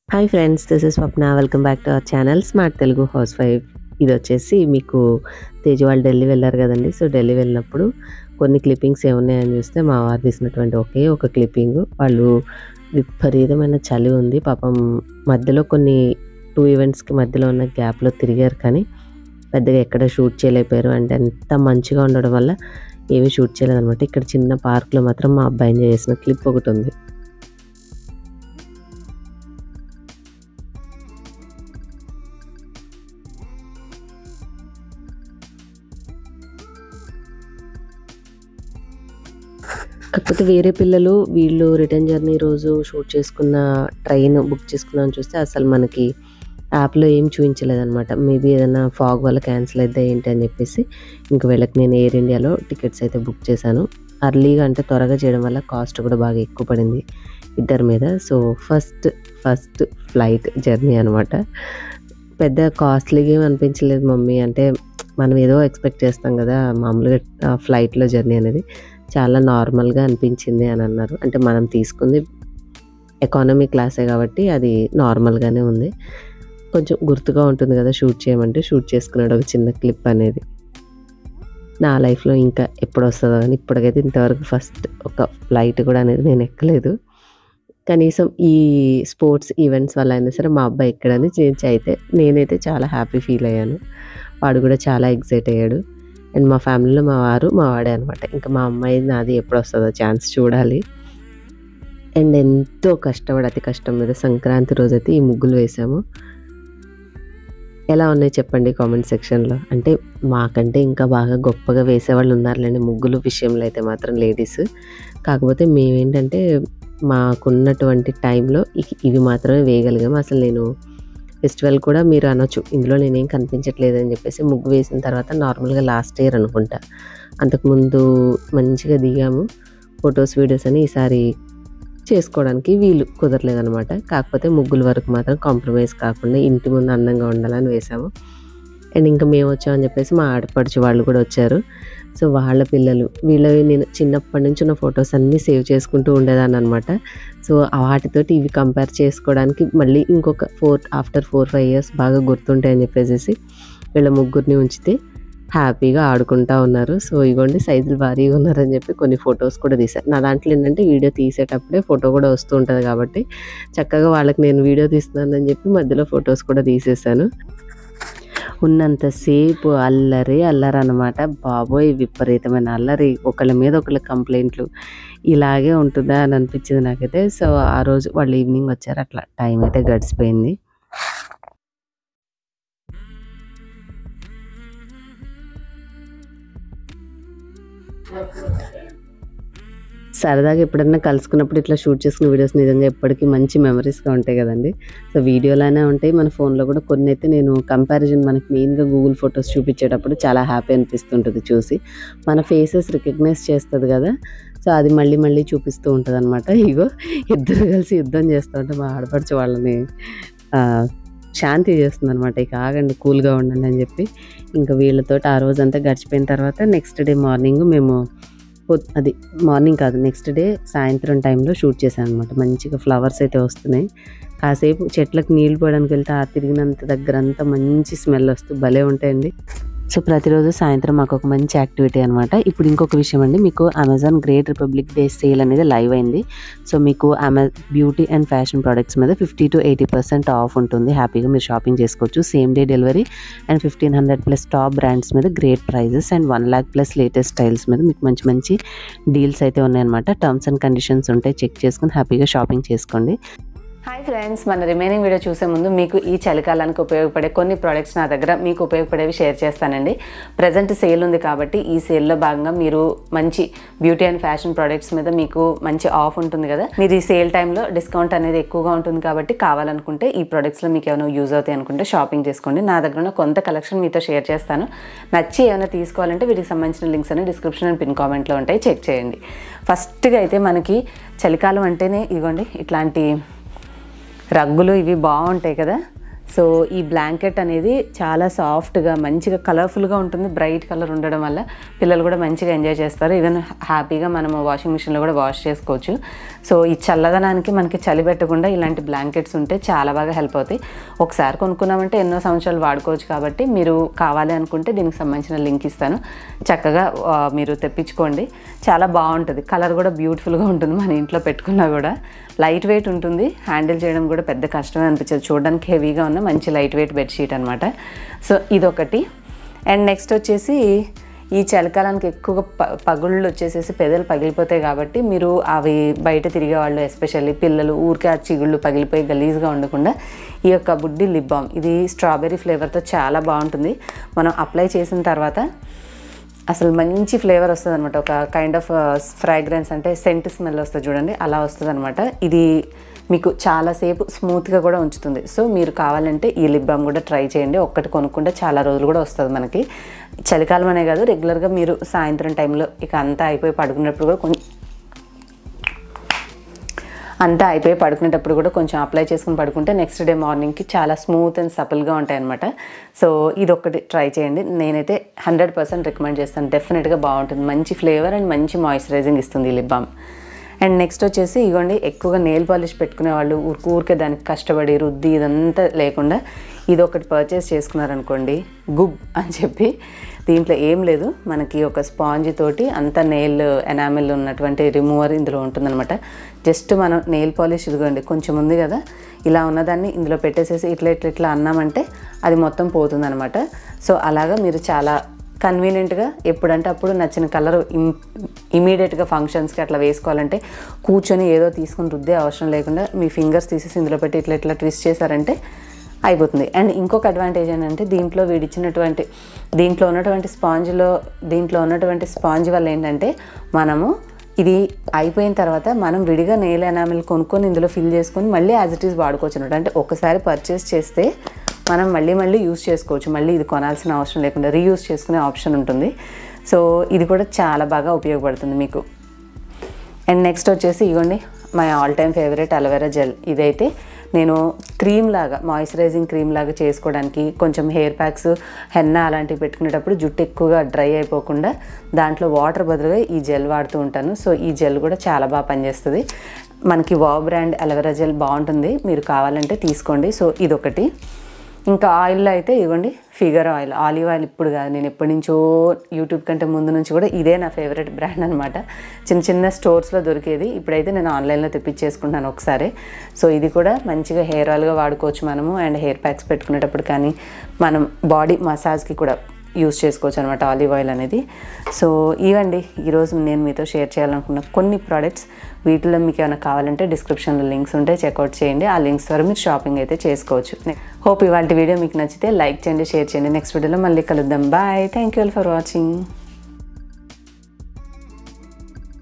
Hi friends, this is Swapna. Welcome back to our channel smart Telugu house wife. ఇది వచ్చేసి మీకు తేజు వాళ్ళు ఢిల్లీ వెళ్ళారు కదండి. సో ఢిల్లీ వెళ్ళినప్పుడు కొన్ని క్లిప్పింగ్స్ ఏమున్నాయని చూస్తే మా వారు తీసినటువంటి ఒకే ఒక క్లిప్పింగ్. వాళ్ళు విపరీతమైన చలి ఉంది పాపం, మధ్యలో కొన్ని 2 ఈవెంట్స్కి మధ్యలో ఉన్న గ్యాప్లో తిరిగారు, కానీ పెద్దగా ఎక్కడ షూట్ చేయలేకపోయారు. అంటే అంత మంచిగా ఉండడం వల్ల ఏమీ షూట్ చేయలేదన్నమాట. ఇక్కడ చిన్న పార్క్లో మాత్రం మా అబ్బాయి ఎంజాయ్ చేసిన క్లిప్ ఒకటి ఉంది. కాకపోతే వేరే పిల్లలు వీళ్ళు రిటర్న్ జర్నీ రోజు షూట్ చేసుకున్న ట్రైన్ బుక్ చేసుకుందామని చూస్తే అసలు మనకి యాప్లో ఏం చూపించలేదన్నమాట. మేబీ ఏదైనా ఫాగ్ వల్ల క్యాన్సిల్ అయితే ఏంటి అని చెప్పేసి ఇంక వీళ్ళకి నేను ఎయిర్ ఇండియాలో టికెట్స్ అయితే బుక్ చేశాను. అర్లీగా అంటే త్వరగా చేయడం వల్ల కాస్ట్ కూడా బాగా ఎక్కువ పడింది ఇద్దరి మీద. సో ఫస్ట్ ఫ్లైట్ జర్నీ అనమాట. పెద్ద కాస్ట్లీగా ఏమి అనిపించలేదు మమ్మీ, అంటే మనం ఏదో ఎక్స్పెక్ట్ చేస్తాం కదా మామూలుగా ఫ్లైట్లో జర్నీ అనేది, చాలా నార్మల్గా అనిపించింది అని అన్నారు. అంటే మనం తీసుకుంది ఎకానమీ క్లాసే కాబట్టి అది నార్మల్గానే ఉంది. కొంచెం గుర్తుగా ఉంటుంది కదా షూట్ చేయమంటే, షూట్ చేసుకున్నాడు ఒక చిన్న క్లిప్ అనేది. నా లైఫ్లో ఇంకా ఎప్పుడు వస్తుందో కానీ ఇప్పటికైతే ఇంతవరకు ఫస్ట్ ఒక ఫ్లైట్ కూడా అనేది నేను ఎక్కలేదు. కనీసం ఈ స్పోర్ట్స్ ఈవెంట్స్ వల్ల అయినా సరే మా అబ్బాయి ఎక్కడని నేనైతే చాలా హ్యాపీ ఫీల్ అయ్యాను. వాడు కూడా చాలా ఎక్సైట్ అయ్యాడు. అండ్ మా ఫ్యామిలీలో మా వారు మా వాడే అనమాట. ఇంకా మా అమ్మాయి నాది ఎప్పుడు వస్తుందో ఛాన్స్ చూడాలి. అండ్ ఎంతో కష్టపడి అతి కష్టం మీద సంక్రాంతి రోజైతే ఈ ముగ్గులు వేసాము. ఎలా ఉన్నాయి చెప్పండి కామెంట్ సెక్షన్లో. అంటే మాకంటే ఇంకా బాగా గొప్పగా వేసేవాళ్ళు ఉన్నారులేండి ముగ్గులు విషయంలో అయితే మాత్రం లేడీస్. కాకపోతే మేమేంటంటే మాకున్నటువంటి టైంలో ఇవి మాత్రమే వేయగలిగాము. అసలు నేను ఫెస్టివల్ కూడా మీరు అనొచ్చు ఇందులో నేనేం కనిపించట్లేదు అని చెప్పేసి ముగ్గు వేసిన తర్వాత నార్మల్గా లాస్ట్ ఇయర్ అనుకుంటా, అంతకుముందు మంచిగా దిగాము ఫొటోస్ వీడియోస్ అని. ఈసారి చేసుకోవడానికి వీలు కుదరలేదనమాట. కాకపోతే ముగ్గుల వరకు మాత్రం కాంప్రమైజ్ కాకుండా ఇంటి ముందు అందంగా ఉండాలని వేసాము. అండ్ ఇంకా మేము వచ్చామని చెప్పేసి మా ఆడపడుచు వాళ్ళు కూడా వచ్చారు. సో వాళ్ళ పిల్లలు వీళ్ళవి నేను చిన్నప్పటి నుంచి ఉన్న ఫొటోస్ అన్నీ సేవ్ చేసుకుంటూ ఉండేదాన్ని అనమాట. సో వాటితోటి ఇవి కంపేర్ చేసుకోవడానికి మళ్ళీ ఇంకొక ఆఫ్టర్ 4-5 ఇయర్స్ బాగా గుర్తుంటాయని చెప్పేసి వీళ్ళ ముగ్గురిని ఉంచితే హ్యాపీగా ఆడుకుంటూ ఉన్నారు. సో ఇగోండి సైజులు భారీగా ఉన్నారని చెప్పి కొన్ని ఫొటోస్ కూడా తీశారు. నా దాంట్లో ఏంటంటే వీడియో తీసేటప్పుడే ఫోటో కూడా వస్తూ ఉంటుంది కాబట్టి చక్కగా వాళ్ళకి నేను వీడియో తీస్తున్నానని చెప్పి మధ్యలో ఫొటోస్ కూడా తీసేసాను. ఉన్నంతసేపు అల్లరి అనమాట. బాబోయ్ విపరీతమైన అల్లరి, ఒకళ్ళ మీద ఒకళ్ళ కంప్లైంట్లు, ఇలాగే ఉంటుందా అని అనిపించింది నాకైతే. సో ఆ రోజు వాళ్ళు ఈవినింగ్ వచ్చారు, అట్లా టైం అయితే గడిచిపోయింది. సరదాగా ఎప్పుడన్నా కలుసుకున్నప్పుడు ఇట్లా షూట్ చేసుకున్న వీడియోస్ నిజంగా ఎప్పటికీ మంచి మెమరీస్గా ఉంటాయి కదండి. సో వీడియోలానే ఉంటాయి, మన ఫోన్లో కూడా కొన్ని అయితే నేను కంపారిజన్ మనకి మెయిన్గా గూగుల్ ఫొటోస్ చూపించేటప్పుడు చాలా హ్యాపీ అనిపిస్తుంటుంది చూసి. మన ఫేసెస్ రికగ్నైజ్ చేస్తుంది కదా, సో అది మళ్ళీ చూపిస్తూ ఉంటుంది అనమాట. ఇగో ఇద్దరు కలిసి యుద్ధం చేస్తూ ఉంటే మా ఆడపడుచు వాళ్ళని శాంతి చేస్తుంది అనమాట. ఇక ఆగండి కూల్గా ఉండండి అని చెప్పి ఇంకా వీళ్ళతోటి ఆ రోజంతా గడిచిపోయిన తర్వాత నెక్స్ట్ డే మార్నింగ్ మేము అది మార్నింగ్ కాదు నెక్స్ట్ డే సాయంత్రం టైంలో షూట్ చేశాను అనమాట. మంచిగా ఫ్లవర్స్ అయితే వస్తున్నాయి. కాసేపు చెట్లకు నీళ్ళు పోయడానికి వెళ్తే ఆ తిరిగినంత దగ్గర అంతా మంచి స్మెల్ వస్తూ భలే ఉంటాయండి. సో ప్రతిరోజు సాయంత్రం మాకు ఒక మంచి యాక్టివిటీ అనమాట. ఇప్పుడు ఇంకొక విషయం అండి, మీకు Amazon great republic day sale అనేది లైవ్ అయింది. సో మీకు బ్యూటీ అండ్ ఫ్యాషన్ ప్రోడక్ట్స్ మీద 50-80% ఆఫ్ ఉంటుంది. హ్యాపీగా మీరు షాపింగ్ చేసుకోవచ్చు. Same day delivery and 1500+ top brands మీద great prices and 1 lakh+ latest styles మీద మీకు మంచి డీల్స్ అయితే ఉన్నాయన్నమాట. టర్మ్స్ అండ్ కండిషన్స్ ఉంటాయి, చెక్ చేసుకుని హ్యాపీగా షాపింగ్ చేసుకోండి. హాయ్ ఫ్రెండ్స్, మన రిమైనింగ్ వీడియో చూసే ముందు మీకు ఈ చలికాలానికి ఉపయోగపడే కొన్ని ప్రోడక్ట్స్ నా దగ్గర మీకు ఉపయోగపడేవి షేర్ చేస్తానండి. ప్రజెంట్ సేల్ ఉంది కాబట్టి ఈ సేల్లో భాగంగా మీరు మంచి బ్యూటీ అండ్ ఫ్యాషన్ ప్రోడక్ట్స్ మీద మీకు మంచి ఆఫ్ ఉంటుంది కదా. మీరు ఈ సేల్ టైంలో డిస్కౌంట్ అనేది ఎక్కువగా ఉంటుంది కాబట్టి కావాలనుకుంటే ఈ ప్రోడక్ట్స్లో మీకు ఏమైనా యూజ్ అవుతాయి అనుకుంటే షాపింగ్ చేసుకోండి. నా దగ్గర ఉన్న కొంత కలెక్షన్ మీతో షేర్ చేస్తాను. నచ్చి ఏమైనా తీసుకోవాలంటే వీటికి సంబంధించిన లింక్స్ అన్ని డిస్క్రిప్షన్ అండ్ పిన్ కామెంట్లో ఉంటాయి, చెక్ చేయండి. ఫస్ట్గా అయితే మనకి చలికాలం అంటేనే ఇదిగోండి ఇట్లాంటి రగ్గులు ఇవి బాగుంటాయి కదా. సో ఈ బ్లాంకెట్ అనేది చాలా సాఫ్ట్గా మంచిగా కలర్ఫుల్గా ఉంటుంది. బ్రైట్ కలర్ ఉండడం వల్ల పిల్లలు కూడా మంచిగా ఎంజాయ్ చేస్తారు. ఈవెన్ హ్యాపీగా మనము వాషింగ్ మిషన్లో కూడా వాష్ చేసుకోవచ్చు. సో ఈ చల్లదనానికి మనకి చలి పెట్టకుండా ఇలాంటి బ్లాంకెట్స్ ఉంటే చాలా బాగా హెల్ప్ అవుతాయి. ఒకసారి కొనుక్కున్నామంటే ఎన్నో సంవత్సరాలు వాడుకోవచ్చు. కాబట్టి మీరు కావాలి అనుకుంటే దీనికి సంబంధించిన లింక్ ఇస్తాను, చక్కగా మీరు తెప్పించుకోండి. చాలా బాగుంటుంది, కలర్ కూడా బ్యూటిఫుల్గా ఉంటుంది. మన ఇంట్లో పెట్టుకున్నా కూడా లైట్ వెయిట్ ఉంటుంది, హ్యాండిల్ చేయడం కూడా పెద్ద కష్టమే అనిపించదు. చూడడానికి హెవీగా ఉన్న మంచి లైట్ వెయిట్ బెడ్షీట్ అనమాట. సో ఇదొకటి. అండ్ నెక్స్ట్ వచ్చేసి ఈ చలికాలానికి ఎక్కువగా పగుళ్ళు వచ్చేసేసి పెదలు పగిలిపోతాయి. కాబట్టి మీరు అవి బయట తిరిగే వాళ్ళు ఎస్పెషల్లీ పిల్లలు ఊరికే ఆ చిగుళ్ళు పగిలిపోయి గలీజ్గా ఉండకుండా ఈ యొక్క బుడ్డి లిప్ బామ్, ఇది స్ట్రాబెర్రీ ఫ్లేవర్తో చాలా బాగుంటుంది. మనం అప్లై చేసిన తర్వాత అసలు మంచి ఫ్లేవర్ వస్తుంది అనమాట. ఒక కైండ్ ఆఫ్ ఫ్రాగ్రెన్స్ అంటే సెంట్ స్మెల్ వస్తుంది చూడండి, అలా వస్తుంది అనమాట. ఇది మీకు చాలాసేపు స్మూత్గా కూడా ఉంచుతుంది. సో మీరు కావాలంటే ఈ లిప్ బామ్ కూడా ట్రై చేయండి. ఒక్కటి కొనుక్కుంటే చాలా రోజులు కూడా వస్తుంది మనకి. చలికాలం అనే కాదు, రెగ్యులర్గా మీరు సాయంత్రం టైంలో ఇక అంతా అయిపోయి పడుకునేటప్పుడు కూడా కొంచెం అప్లై చేసుకుని పడుకుంటే నెక్స్ట్ డే మార్నింగ్కి చాలా స్మూత్ అండ్ సపుల్గా ఉంటాయన్నమాట. సో ఇదొక్కటి ట్రై చేయండి. నేనైతే 100% రికమెండ్ చేస్తాను. డెఫినెట్గా బాగుంటుంది, మంచి ఫ్లేవర్ అండ్ మంచి మాయిశ్చరైజింగ్ ఇస్తుంది ఈ లిప్ బామ్. అండ్ నెక్స్ట్ వచ్చేసి ఇగోండి, ఎక్కువగా నెయిల్ పాలిష్ పెట్టుకునే వాళ్ళు ఊరికే దానికి కష్టపడి రుద్ది ఇదంతా లేకుండా ఇదొకటి పర్చేస్ చేసుకున్నారనుకోండి, గుబ్ అని చెప్పి. దీంట్లో ఏం లేదు, మనకి ఒక స్పాంజ్ తోటి అంత నెయిల్ ఎనామిల్ ఉన్నటువంటి రిమూవర్ ఇందులో ఉంటుందన్నమాట. జస్ట్ మనం నెయిల్ పాలిష్ ఇదిగోండి కొంచెం ఉంది కదా, ఇలా ఉన్నదాన్ని ఇందులో పెట్టేసేసి ఇట్లా అన్నామంటే అది మొత్తం పోతుందన్నమాట. సో అలాగా మీరు చాలా కన్వీనియంట్గా ఎప్పుడంటే అప్పుడు నచ్చిన కలర్ ఇమీడియట్గా ఫంక్షన్స్కి అట్లా వేసుకోవాలంటే కూర్చొని ఏదో తీసుకుని రుద్దే అవసరం లేకుండా మీ ఫింగర్స్ తీసేసి ఇందులో పెట్టి ఇట్లా ట్విస్ట్ చేశారంటే అయిపోతుంది. అండ్ ఇంకొక అడ్వాంటేజ్ ఏంటంటే దీంట్లో ఉన్నటువంటి స్పాంజ్ వల్ల ఏంటంటే మనము ఇది అయిపోయిన తర్వాత మనం విడిగా నెయిల్ ఎనామిల్ కొనుక్కొని ఇందులో ఫిల్ చేసుకొని మళ్ళీ యాజ్ ఇట్ ఈస్ వాడుకోవచ్చు అనమాట. అంటే ఒకసారి పర్చేస్ చేస్తే మనం మళ్ళీ యూస్ చేసుకోవచ్చు. మళ్ళీ ఇది కొనాల్సిన అవసరం లేకుండా రీయూస్ చేసుకునే ఆప్షన్ ఉంటుంది. సో ఇది కూడా చాలా బాగా ఉపయోగపడుతుంది మీకు. అండ్ నెక్స్ట్ వచ్చేసి ఇవ్వండి my all time favourite aloe vera gel. ఇదైతే నేను మాయిశ్చరైజింగ్ క్రీమ్ లాగా చేసుకోవడానికి, కొంచెం హెయిర్ ప్యాక్స్ హెన్నా అలాంటివి పెట్టుకునేటప్పుడు జుట్టు ఎక్కువగా డ్రై అయిపోకుండా దాంట్లో వాటర్ బదులుగా ఈ జెల్ వాడుతూ ఉంటాను. సో ఈ జెల్ కూడా చాలా బాగా పనిచేస్తుంది. మనకి వావ్ బ్రాండ్ అలోవెరా జెల్ బాగుంటుంది, మీరు కావాలంటే తీసుకోండి. సో ఇదొకటి. ఇంకా ఆయిల్లో అయితే ఇవ్వండి ఫిగర్ ఆయిల్, ఆలివ్ ఆయిల్ ఇప్పుడు కాదు, నేను ఎప్పటి నుంచో యూట్యూబ్ కంటే ముందు నుంచి కూడా ఇదే నా ఫేవరెట్ బ్రాండ్ అనమాట. చిన్న స్టోర్స్లో దొరికేది, ఇప్పుడైతే నేను ఆన్లైన్లో తెప్పించేసుకుంటాను ఒకసారి. సో ఇది కూడా మంచిగా హెయిర్ ఆయిల్గా వాడుకోవచ్చు మనము. అండ్ హెయిర్ ప్యాక్స్ పెట్టుకునేటప్పుడు కానీ మనం బాడీ మసాజ్కి కూడా యూస్ చేసుకోవచ్చు అనమాట ఆలివ్ ఆయిల్ అనేది. సో ఇవండి ఈరోజు నేను మీతో షేర్ చేయాలనుకున్న కొన్ని ప్రోడక్ట్స్. వీటిలో మీకు ఏమైనా కావాలంటే డిస్క్రిప్షన్లో లింక్స్ ఉంటాయి, చెక్అవుట్ చేయండి. ఆ లింక్స్ ద్వారా మీరు షాపింగ్ అయితే చేసుకోవచ్చు. హోప్ ఇవాళ వీడియో మీకు నచ్చితే లైక్ చేయండి, షేర్ చేయండి. నెక్స్ట్ వీడియోలో మళ్ళీ కలుద్దాం. Bye, thank you all for watching.